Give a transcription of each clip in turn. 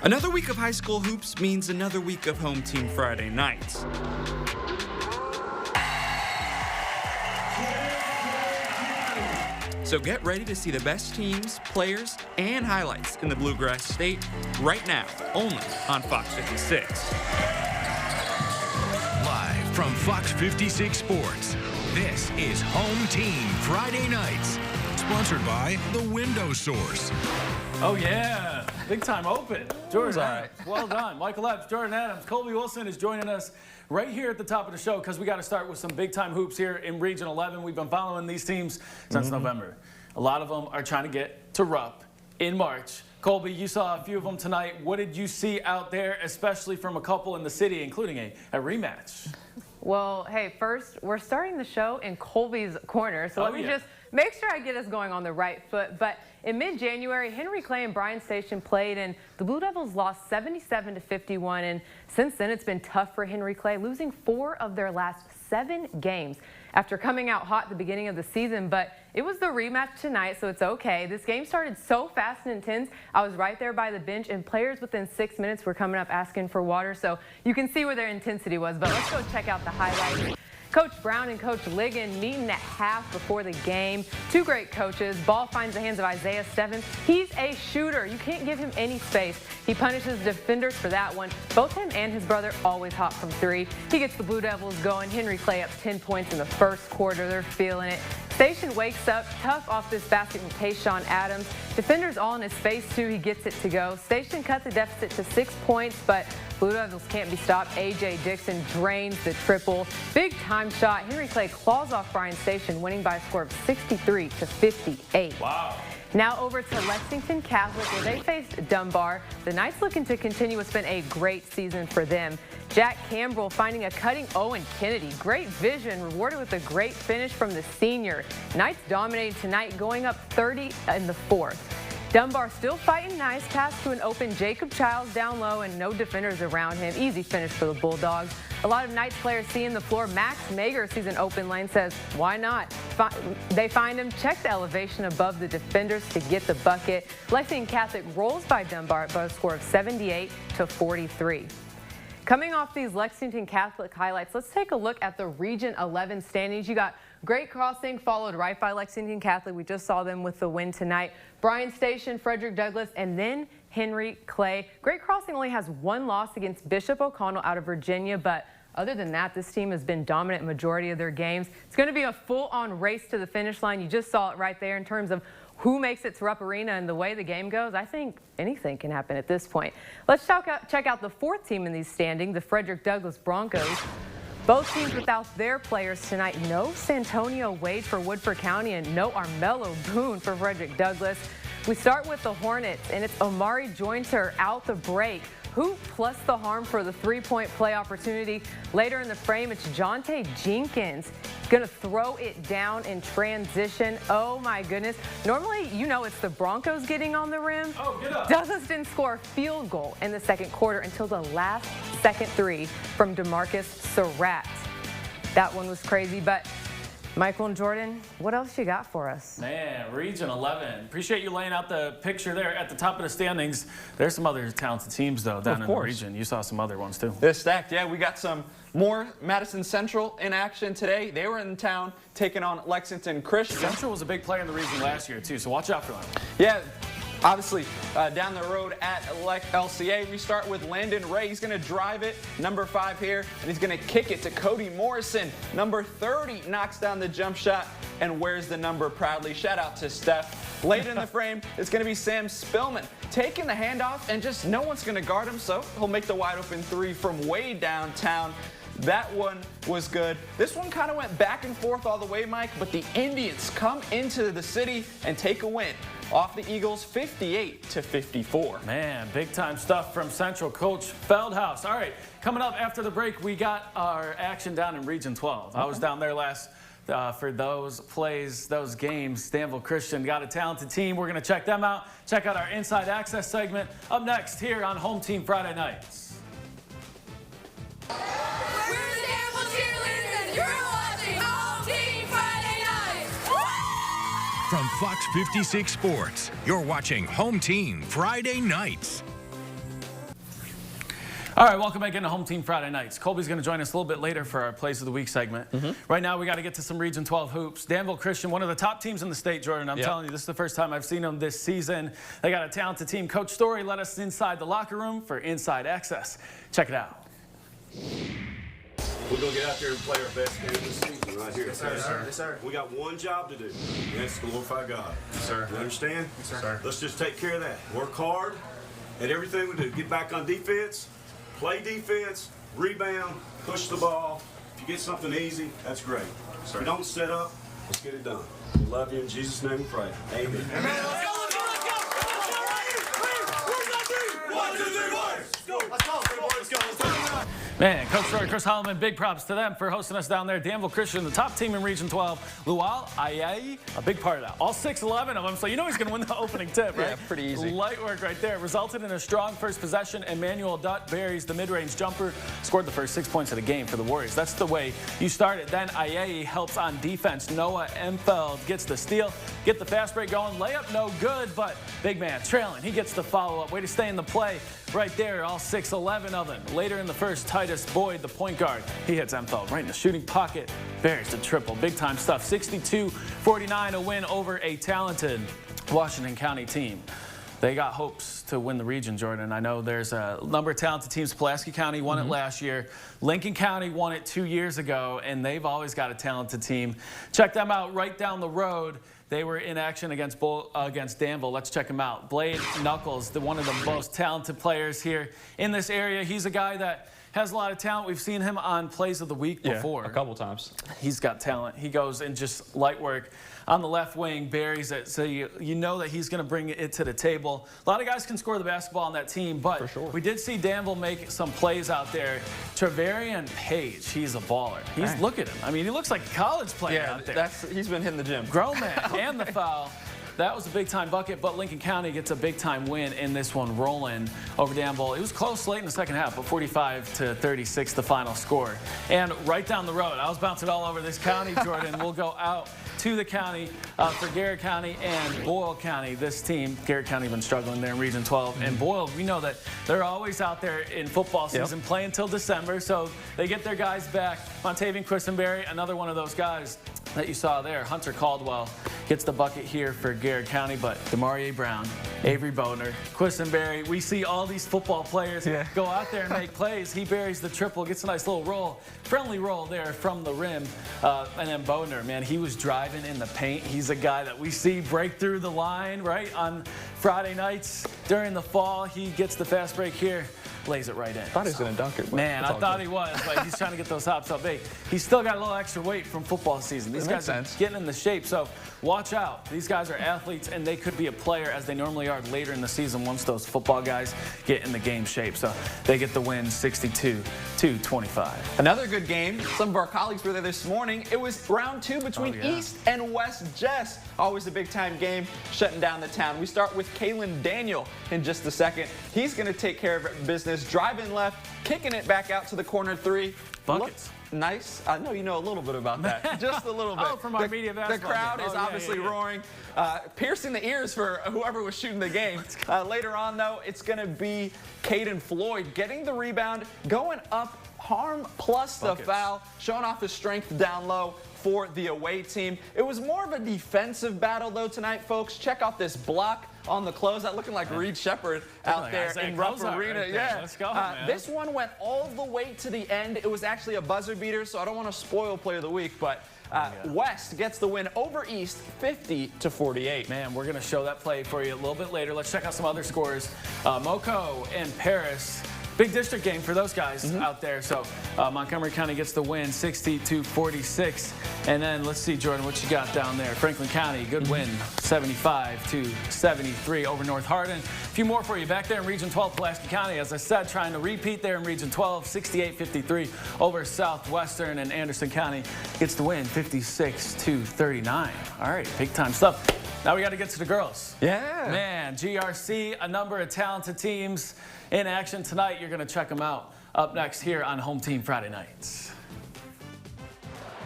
Another week of high school hoops means another week of Home Team Friday nights. So get ready to see the best teams, players, and highlights in the Bluegrass State right now, only on Fox 56. Live from Fox 56 Sports, this is Home Team Friday Nights, sponsored by The Window Source. Oh, yeah. Big time open. Jordan Adams, well done. Michael Epps, Jordan Adams, Colby Wilson is joining us right here at the top of the show because we got to start with some big time hoops here in Region 11. We've been following these teams since November. A lot of them are trying to get to Rupp in March. Colby, you saw a few of them tonight. What did you see out there, especially from a couple in the city, including a rematch? Well, hey, first, we're starting the show in Colby's corner, so let me just make sure I get us going on the right foot. But in mid-January, Henry Clay and Bryan Station played, and the Blue Devils lost 77-51. And since then, it's been tough for Henry Clay, losing 4 of their last 7 games after coming out hot at the beginning of the season. But it was the rematch tonight, so it's okay. This game started so fast and intense. I was right there by the bench, and players within 6 minutes were coming up asking for water, so you can see where their intensity was. But let's go check out the highlights. Coach Brown and Coach Ligon meeting at half before the game. 2 great coaches. Ball finds the hands of Isaiah Stephens. He's a shooter. You can't give him any space. He punishes defenders for that one. Both him and his brother always hot from 3. He gets the Blue Devils going. Henry Clay up 10 points in the first quarter. They're feeling it. Station wakes up tough off this basket from Tayshawn Adams. Defenders all in his face, too. He gets it to go. Station cut the deficit to 6 points, but Blue Devils can't be stopped. A.J. Dixon drains the triple. Big time shot. Henry Clay claws off Bryan Station, winning by a score of 63-58. Wow. Now over to Lexington Catholic, where they faced Dunbar. The Knights looking to continue what's been a great season for them. Jack Campbell finding a cutting Owen Kennedy. Great vision, rewarded with a great finish from the senior. Knights dominated tonight, going up 30 in the 4th. Dunbar still fighting. Nice pass to an open Jacob Childs down low and no defenders around him. Easy finish for the Bulldogs. A lot of Knights players seeing the floor. Max Mager sees an open lane, says, why not? They find him, check the elevation above the defenders to get the bucket. Lexington Catholic rolls by Dunbar by a score of 78-43. Coming off these Lexington Catholic highlights, let's take a look at the Region 11 standings. You got Great Crossing followed right by Lexington Catholic. We just saw them with the win tonight. Bryan Station, Frederick Douglass, and then Henry Clay. Great Crossing only has 1 loss against Bishop O'Connell out of Virginia, but other than that, this team has been dominant majority of their games. It's going to be a full-on race to the finish line. You just saw it right there in terms of who makes it to Rupp Arena and the way the game goes. I think anything can happen at this point. Let's check out the 4th team in these standings, the Frederick Douglass Broncos. Both teams without their players tonight. No Santonio Wade for Woodford County and no Armello Boone for Frederick Douglass. We start with the Hornets, and it's Omari Jointer out the break. Hoop plus the harm for the 3-point play opportunity. Later in the frame, it's Jonte Jenkins. Going to throw it down in transition. Oh, my goodness. Normally, you know it's the Broncos getting on the rim. Oh, get up. Douglas didn't score a field goal in the second quarter until the last second 3 from DeMarcus Surratt. That one was crazy, but Michael and Jordan, what else you got for us? Man, Region 11. Appreciate you laying out the picture there at the top of the standings. There's some other talented teams, though, down in the region. You saw some other ones, too. They're stacked. Yeah, we got some more Madison Central in action today. They were in town taking on Lexington Christian. Central was a big player in the region last year, too, so watch out for them. Yeah. Obviously, down the road at LCA, we start with Landon Ray. He's going to drive it, number 5 here, and he's going to kick it to Cody Morrison. Number 30 knocks down the jump shot and wears the number proudly. Shout out to Steph. Later in the frame, it's going to be Sam Spillman taking the handoff, and just no one's going to guard him, so he'll make the wide open 3 from way downtown. That one was good. This one kind of went back and forth all the way, Mike, but the Indians come into the city and take a win off the Eagles 58-54. Man, big time stuff from Central Coach Feldhaus. All right, coming up after the break, we got our action down in Region 12. I was down there last for those plays, those games. Danville Christian got a talented team. We're going to check them out. Check out our Inside Access segment up next here on Home Team Friday Nights. From Fox 56 Sports, you're watching Home Team Friday Nights. All right, welcome back into Home Team Friday Nights. Colby's going to join us a little bit later for our Plays of the Week segment. Right now, we got to get to some Region 12 hoops. Danville Christian, one of the top teams in the state, Jordan. I'm telling you, this is the first time I've seen them this season. They got a talented team. Coach Story led us inside the locker room for Inside Access. Check it out. We're going to get out there and play our best game of the season right here. Yes, sir. Yes, sir. We got one job to do, and that's to glorify God. Yes, sir. You understand? Yes, sir. Let's just take care of that. Work hard at everything we do. Get back on defense, play defense, rebound, push the ball. If you get something easy, that's great. If you don't set up, let's get it done. We love you. In Jesus' name we pray. Amen. Amen. Let's go, let's go, let's go. Let's go right here. Where's that three? 1, 2, 3, 4. Let's go. Let's go. Let's go. Let's go. Man, Coach Story, Chris Holloman, big props to them for hosting us down there. Danville Christian, the top team in Region 12. Lual, Ayayi, a big part of that. All 6'11" of them, so you know he's going to win the opening tip, right? Yeah, pretty easy. Light work right there. Resulted in a strong first possession. Emmanuel Dutt buries the mid-range jumper, scored the first 6 points of the game for the Warriors. That's the way you start it. Then Ayayi helps on defense. Noah Empfeld gets the steal, get the fast break going. Layup no good, but big man trailing. He gets the follow-up. Way to stay in the play right there, all 6'11" of them. Later in the first, Titus Boyd, the point guard, he hits Empfeld right in the shooting pocket, buries the triple. Big time stuff. 62-49, a win over a talented Washington County team. They got hopes to win the region, Jordan. I know there's a number of talented teams. Pulaski County won it last year. Lincoln County won it 2 years ago, and they've always got a talented team. Check them out right down the road. They were in action against Danville. Let's check him out. Blade Knuckles, one of the most talented players here in this area. He's a guy that has a lot of talent. We've seen him on Plays of the Week before. A couple times. He's got talent. He goes and just light work on the left wing, buries it. So you know that he's going to bring it to the table. A lot of guys can score the basketball on that team, but we did see Danville make some plays out there. Trevarian Page, he's a baller. Look at him. I mean, he looks like a college player out there. He's been hitting the gym. Grown man. And the foul. That was a big-time bucket, but Lincoln County gets a big-time win in this one, rolling over Danville. It was close late in the second half, but 45-36 the final score. And right down the road, I was bouncing all over this county, Jordan. We'll go out to the county for Garrett County and Boyle County. This team, Garrett County, been struggling there in Region 12. And Boyle, we know that they're always out there in football season, playing till December, so they get their guys back. Montavian Quisenberry, another one of those guys that you saw there. Hunter Caldwell gets the bucket here for Garrett County, but Demarie Brown, Avery Boner, Quisenberry, we see all these football players go out there and make plays. He buries the triple, gets a nice little roll, friendly roll there from the rim. And then Boner, man, he was driving in the paint. He's a guy that we see break through the line, right, on Friday nights during the fall. He gets the fast break here. Lays it right in. I thought he was going to dunk it. Man, I thought he was, but he's trying to get those hops up. Hey, he's still got a little extra weight from football season. These guys are getting in the shape, so watch out. These guys are athletes, and they could be a player as they normally are later in the season once those football guys get in the game shape. So they get the win 62-25. Another good game. Some of our colleagues were there this morning. It was round 2 between East and West Jess. Always a big-time game, shutting down the town. We start with Kalen Daniel in just a second. He's going to take care of business. Driving left, kicking it back out to the corner 3. Buckets. Nice. I know you know a little bit about that. Just a little bit. From our media basketball The crowd game. is obviously roaring, piercing the ears for whoever was shooting the game. Later on, though, it's going to be Caden Floyd getting the rebound, going up, harm plus the foul, showing off his strength down low for the away team. It was more of a defensive battle, though, tonight, folks. Check out this block on the closeout, looking like Reed Shepard out there in Rupp Arena. Right there. Let's go, man. This one went all the way to the end. It was actually a buzzer beater, so I don't want to spoil Player of the Week, but West gets the win over East, 50-48. Man, we're going to show that play for you a little bit later. Let's check out some other scores. Moco and Paris. Big district game for those guys out there. So Montgomery County gets the win, 60-46. And then let's see, Jordan, what you got down there. Franklin County, good win, 75-73 over North Hardin. A few more for you back there in Region 12, Pulaski County. As I said, trying to repeat there in Region 12, 68-53 over Southwestern, and Anderson County gets the win, 56-39. All right, big time stuff. Now we got to get to the girls. Yeah. Man, GRC, a number of talented teams in action tonight. You're going to check them out up next here on Home Team Friday Nights.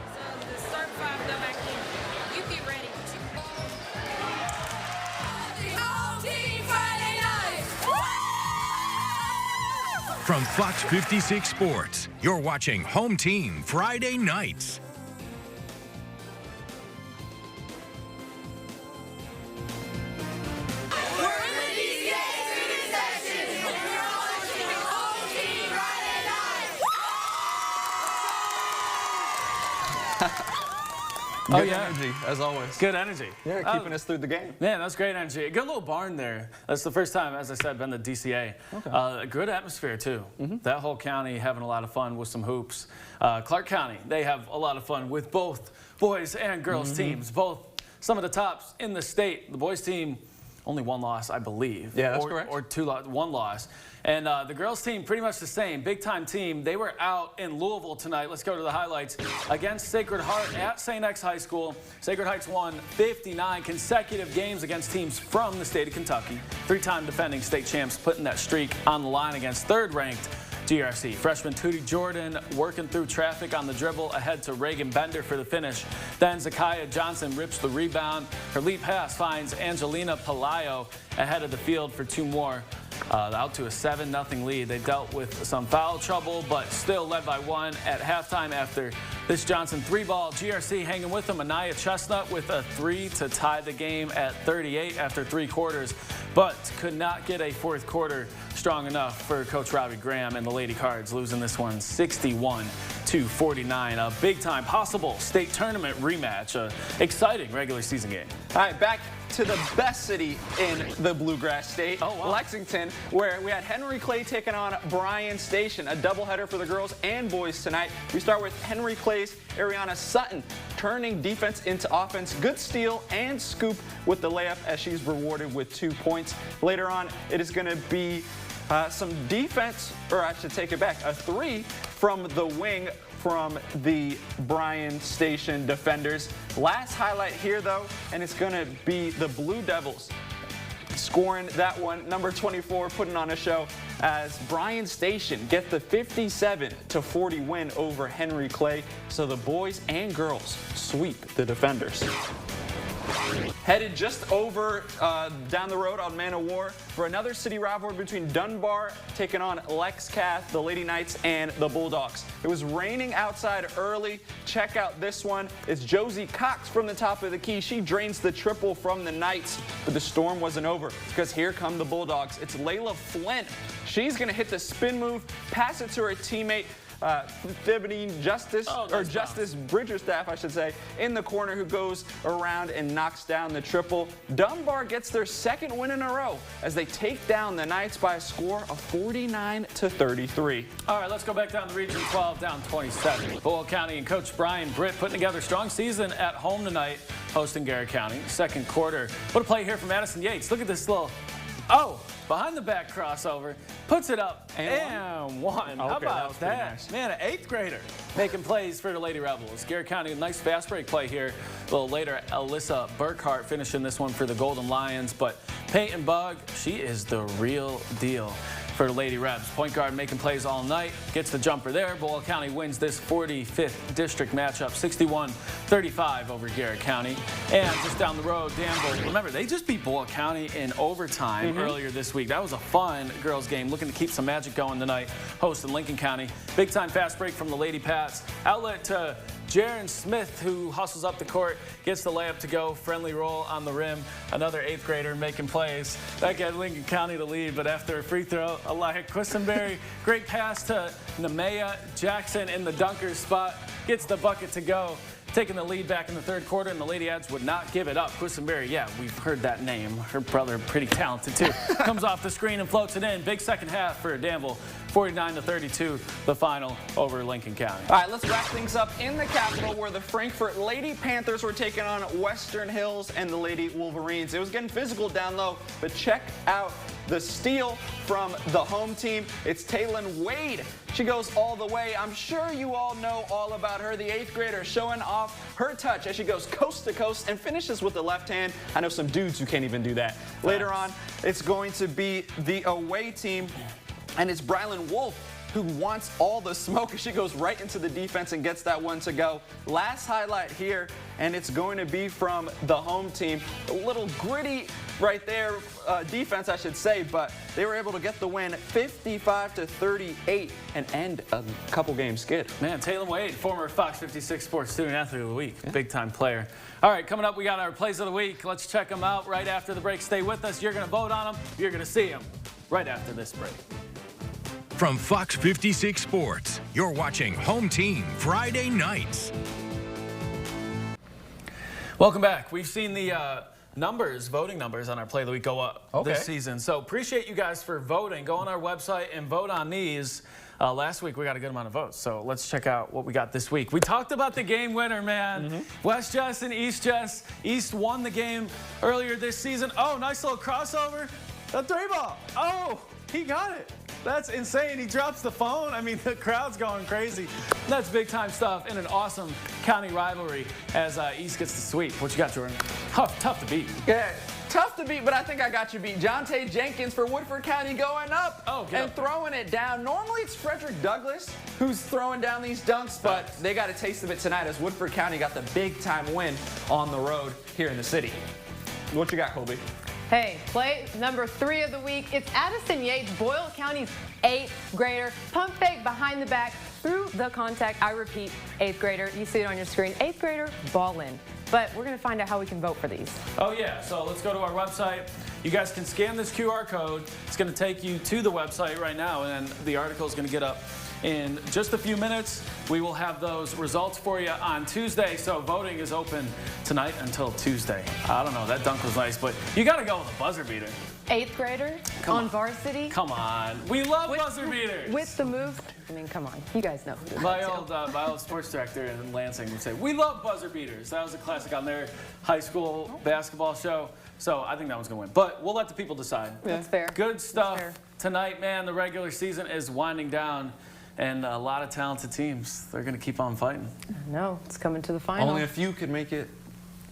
So the start 5 go back in. You get ready. Home Team Friday Nights! From Fox 56 Sports, you're watching Home Team Friday nights. Good energy, as always. Good energy. Yeah, keeping us through the game. Man, that's great energy. A good little barn there. That's the first time, as I said, been to DCA. Okay. A good atmosphere, too. That whole county having a lot of fun with some hoops. Clark County, they have a lot of fun with both boys and girls teams. Both some of the tops in the state. The boys team, only one loss, I believe. Yeah, that's correct. Or one loss. And the girls team, pretty much the same. Big-time team. They were out in Louisville tonight. Let's go to the highlights. Against Sacred Heart at St. X High School. Sacred Heights won 59 consecutive games against teams from the state of Kentucky. Three-time defending state champs putting that streak on the line against third-ranked GRC. Freshman Tootie Jordan working through traffic on the dribble ahead to Reagan Bender for the finish. Then Zakiah Johnson rips the rebound. Her lead pass finds Angelina Palayo ahead of the field for two more. Out to a 7-0 lead. They dealt with some foul trouble, but still led by one at halftime after this Johnson three-ball. GRC hanging with them. Anaya Chestnut with a three to tie the game at 38 after three quarters, but could not get a fourth quarter strong enough for Coach Robbie Graham and the Lady Cards, losing this one 61-49. A big-time possible state tournament rematch. A exciting regular season game. All right, back to the best city in the Bluegrass State, Lexington, where we had Henry Clay taking on Bryan Station, a doubleheader for the girls and boys tonight. We start with Henry Clay's Ariana Sutton turning defense into offense. Good steal and scoop with the layup as she's rewarded with 2 points. Later on, it is going to be some defense, or I should take it back, a three from the wing from the Bryan Station defenders. Last highlight here, though, and it's going to be the Blue Devils scoring that one. Number 24 putting on a show as Bryan Station get the 57-40 win over Henry Clay. So the boys and girls sweep the defenders. Headed just over down the road on Man of War for another city rivalry between Dunbar taking on Lex Cath, the Lady Knights, and the Bulldogs. It was raining outside early. Check out this one. It's Josie Cox from the top of the key. She drains the triple from the Knights, but the storm wasn't over because here come the Bulldogs. It's Layla Flint. She's going to hit the spin move, pass it to her teammate, Justice Bridgerstaff, I should say, in the corner, who goes around and knocks down the triple. Dunbar gets their second win in a row as they take down the Knights by a score of 49-33. All right, let's go back down to Region 12, down 27. Bull County and Coach Brian Britt putting together a strong season at home tonight, hosting Garrett County. Second quarter. What a play here from Madison Yates. Look at this little, behind the back crossover, puts it up and one. How about that? Nice. Man, an 8th grader making plays for the Lady Rebels. Garrett County, a nice fast break play here. A little later, Alyssa Burkhart finishing this one for the Golden Lions. But Peyton Bug, she is the real deal for the Lady Rebs. Point guard making plays all night, gets the jumper there. Boyle County wins this 45th district matchup, 61-35 over Garrett County. And just down the road, Danville, remember, they just beat Boyle County in overtime earlier this week. That was a fun girls game, looking to keep some magic going tonight, hosting Lincoln County. Big time fast break from the Lady Pats. Outlet to Jaron Smith, who hustles up the court, gets the layup to go. Friendly roll on the rim. Another 8th grader making plays. That got Lincoln County to lead, but after a free throw, Aliyah Quisenberry, great pass to Nemea Jackson in the dunker spot, gets the bucket to go. Taking the lead back in the third quarter, and the Lady Ads would not give it up. Quisenberry, yeah, we've heard that name. Her brother, pretty talented too. Comes off the screen and floats it in. Big second half for Danville. 49-32, the final over Lincoln County. All right, let's wrap things up in the capital, where the Frankfort Lady Panthers were taking on Western Hills and the Lady Wolverines. It was getting physical down low, but check out the steal from the home team. It's Taylin Wade. She goes all the way. I'm sure you all know all about her, the 8th grader, showing off her touch as she goes coast to coast and finishes with the left hand. I know some dudes who can't even do that. Later on, it's going to be the away team, and it's Brylan Wolf who wants all the smoke as she goes right into the defense and gets that one to go. Last highlight here, and it's going to be from the home team. A little gritty right there, defense I should say, but they were able to get the win 55-38 and end a couple game skid. Man, Taylor Wade, former Fox 56 Sports Student Athlete of the Week, big time player. All right, coming up, we got our plays of the week. Let's check them out right after the break. Stay with us. You're going to vote on them. You're going to see them right after this break. From Fox 56 Sports, you're watching Home Team Friday nights. Welcome back. We've seen the voting numbers on our Play of the Week go up this season. So appreciate you guys for voting. Go on our website and vote on these. Last week we got a good amount of votes, so let's check out what we got this week. We talked about the game winner, man. West Jess and East Jess. East won the game earlier this season. Oh, nice little crossover. A 3-ball. Oh, he got it. That's insane. He drops the phone. I mean, the crowd's going crazy. That's big-time stuff in an awesome county rivalry as East gets the sweep. What you got, Jordan? Tough to beat. Yeah, tough to beat, but I think I got you beat. Jonte Jenkins for Woodford County going up and throwing it down. Normally, it's Frederick Douglass who's throwing down these dunks, but they got a taste of it tonight as Woodford County got the big-time win on the road here in the city. What you got, Colby? Hey, play number 3 of the week. It's Addison Yates, Boyle County's 8th grader. Pump fake behind the back through the contact. I repeat, 8th grader. You see it on your screen. 8th grader, ball in. But we're going to find out how we can vote for these. Oh, yeah. So let's go to our website. You guys can scan this QR code. It's going to take you to the website right now, and the article is going to get up in just a few minutes. We will have those results for you on Tuesday. So voting is open tonight until Tuesday. I don't know. That dunk was nice, but you got to go with a buzzer beater. 8th grader on varsity. Come on. We love buzzer beaters. With the move. I mean, come on. You guys know who my old sports director in Lansing would say, we love buzzer beaters. That was a classic on their high school basketball show. So I think that one's going to win. But we'll let the people decide. That's fair. Good stuff tonight, man. The regular season is winding down. And a lot of talented teams. They're going to keep on fighting. No, it's coming to the final. Only a few could make it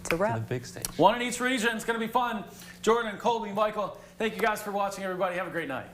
to the big stage. One in each region. It's going to be fun. Jordan, Colby, Michael, thank you guys for watching, everybody. Have a great night.